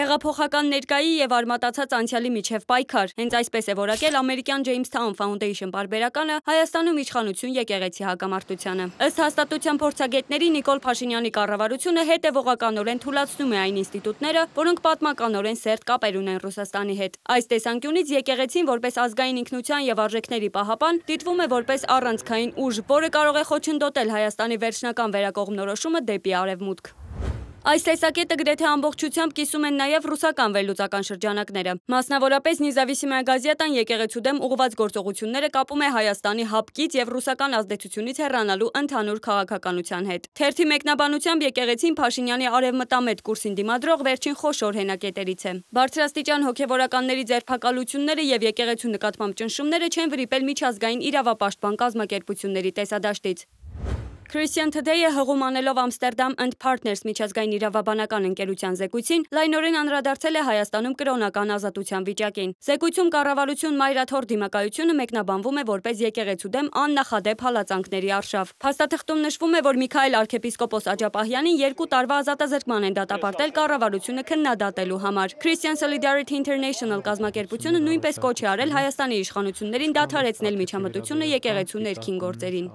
Հեղափոխական ներկայի եւ արմատացած անցյալի միջև պայքար, հենց այսպես է որակել ամերիկյան Jamestown Foundation պարբերականը Հայաստանում իշխանություն եկեղեցի հակամարտությանը։ Ըստ հաստատության փորձագետների Նիկոլ Փաշինյանի կառավարությունը հետևողականորեն թուլացնում է այն ինստիտուտները, որոնք պատմականորեն սերտ կապեր ունեն Ռուսաստանի հետ։ Այս տեսանկյունից եկեղեցին որպես ազգային ինքնության եւ արժեքների պահապան դիտվում է որպես առանցքային ուժ, որը կարող է խոչընդոտել Հայաստանի վերջնական վերակողմնորոշումը դեպի արևմուտք։ Այս տեսակետը գրեթե ամբողջությամբ կիսում են նաև ռուսական վերլուծական շրջանակները։ Մասնավորապես Նեզավիսիմայա Գազետան եկեղեցու դեմ ուղղված գործողությունները կապում է Հայաստանի հապկից եւ ռուսական ազդեցությունից հեռանալու ընդհանուր քաղաքականության հետ։ Թերթի մեկնաբանությամբ եկեղեցին Փաշինյանի արևմտամետ կուրսին դիմադրող վերջին խոշոր հենակետերից է։ Բարձրաստիճան հոգեվորականների ձերբակալությունները եւ եկեղեցու նկատմամբ ճնշումները չեն վրիպել միջազգային իրավապաշտպան կազմակերպությունների տեսադաշտից։ Christian Today-ը հղում անելով Amsterdam and Partners միջազգային իրավաբանական ընկերության զեկույցին լայնորեն անդրադարձել է Հայաստանում կրոնական ազատության վիճակին։ Զեկույցում կառավարություն մայրաթոր դիմակայությունը մեկնաբանվում է որպես եկեղեցու դեմ աննախադեպ հալածանքների արշավ։ Փաստաթղթում նշվում է, որ Միքայել arczepiskopos Աջապահյանին 2 տարվա ազատազրկման են դատապարտել կառավարությունը քննադատելու համար։ Christian Solidarity International կազմակերպությունը նույնպես կոչ է արել Հայաստանի իշխանություններին դադարեցնել միջամտությունը եկեղեցու ներքին գործերին։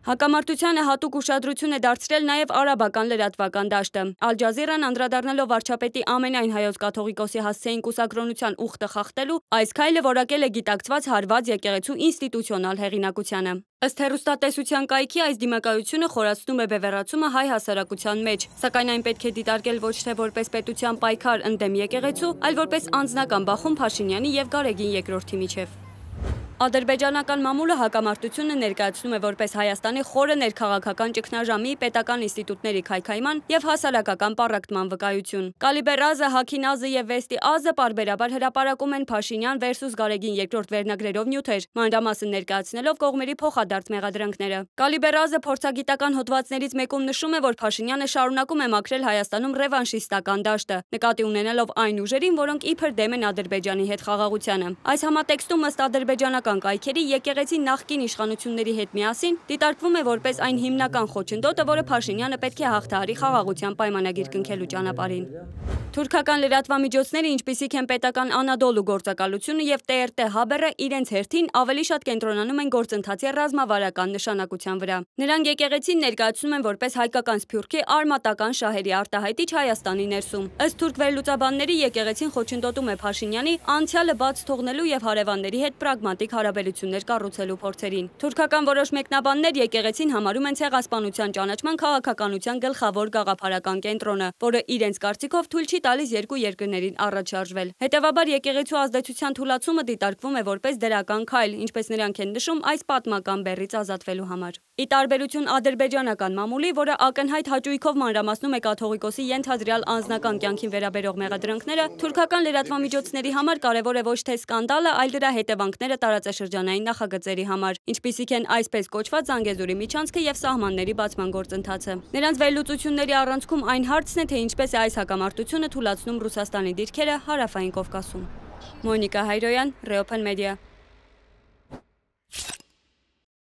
Հակամարտությանը հատուկ ուշադրություն է դարձրել նաև արաբական լրատվական դաշտը։ Ալ Ջազիրան անդրադառնալով վարչապետի ամենայն հայոց կաթողիկոսի հասցեին կուսակրոնության ուխտը խախտելու այս քայլը որակել է գիտակցված հարված եկեղեցու ինստիտուցիոնալ հեղինակությանը։ Ըստ հեռուստատեսության կայքի այս դիմակայությունը խորացնում է բևեռացումը հայ հասարակության մեջ, սակայն այն պետք է դիտարկել ոչ թե որպես պետության պայքար ընդդեմ եկեղեցու, այլ որպես անձնական բախում Փաշինյանի եւ Գարեգին երկրորդի միջև։ Ադրբեջանական մամուլը հակամարտությունը ներկայացնում է որպես Հայաստանի խորը ներքաղաքական ճգնաժամի, պետական ինստիտուտների քայքայման եւ հասարակական պառակտման վկայություն։ Կալիբեր Ազը, Հաքին Ազը եւ Վեստի Ազը պարբերաբար հրապարակում են Փաշինյան versus Գարեգին երկրորդ վերնագրերով նյութեր, մանրամասն ներկայացնելով կողմերի փոխադարձ մեղադրանքները։ Կալիբեր Ազը փորձագիտական հոդվածներից մեկում նշում է, որ Փաշինյանը շարունակում է մաքրել Հայաստանում ռևանշիստական դաշտը, նկատի ունենալով այն ուժերին, որոնք իբր դեմ են Ադրբեջանի հետ խաղաղությանը։ Այս համատեքստում ըստ ադրբեջանական կայքերի եկեղեցի նախկին իշխանությունների հետ միասին դիտարկվում է որպես այն հիմնական խոչընդոտը, որը Փաշինյանը պետք է հաղթահարի խաղաղության պայմանագիր կնքելու ճանապարհին։ Թուրքական լրատվամիջոցները, ինչպիսիք են պետական Անադոլու գործակալությունը եւ TRT Haber-ը, իրենց հերթին ավելի շատ կենտրոնանում են գործընթացի ռազմավարական նշանակության վրա։ Նրանք եկեղեցին ներկայացնում են որպես հայկական սփյուռքի արմատական շահերի արտահայտիչ Հայաստանի ներսում։ Ըստ թուրք վերլուծաբանների եկեղեցին խոչընդոտում է Փաշինյանի անցյալը բաց թողնելու եւ հարևանների հետ պրագմատիկ հարաբերություններ կառուցելու փորձերին։ Թուրքական որոշ մեկնաբաններ եկեղեցին համարում են ցեղասպանության ճանաչման քաղաքականության գլխավոր գաղափարական կենտրոնը, որը իրենց կարծիքով թույլ չի տալիս երկու երկրներին առաջ շարժվել։ Հետևաբար եկեղեցու ազդեցության թուլացումը դիտարկվում է որպես դրական քայլ, ինչպես նրանք են նշում, այս պատմական բեռից ազատվելու համար։ Ի տարբերություն ադրբեջանական մամուլի, որը ակնհայտ հաճույքով մանրամասնում է կաթողիկոսի ենթադրյալ անձնական կյանքին վերաբերող մեղադրանքները, թուրքական լրատվամիջոցների համար կարևոր է ոչ թե սկանդալը, այլ դրա հետևանքները տարածաշրջանային նախագծերի համար, ինչպիսիք են այսպես կոչված Զանգեզուրի միջանցքը եւ սահմանների բացման գործընթացը։ Նրանց վերլուծությունների առանցքում այն հարցն է, թե ինչպես է այս հակամարտությունը թուլացնում Ռուսաստանի դիրքերը Հարավային Կովկասում։ Մոնիկա Հայրոյան, Reopen Media։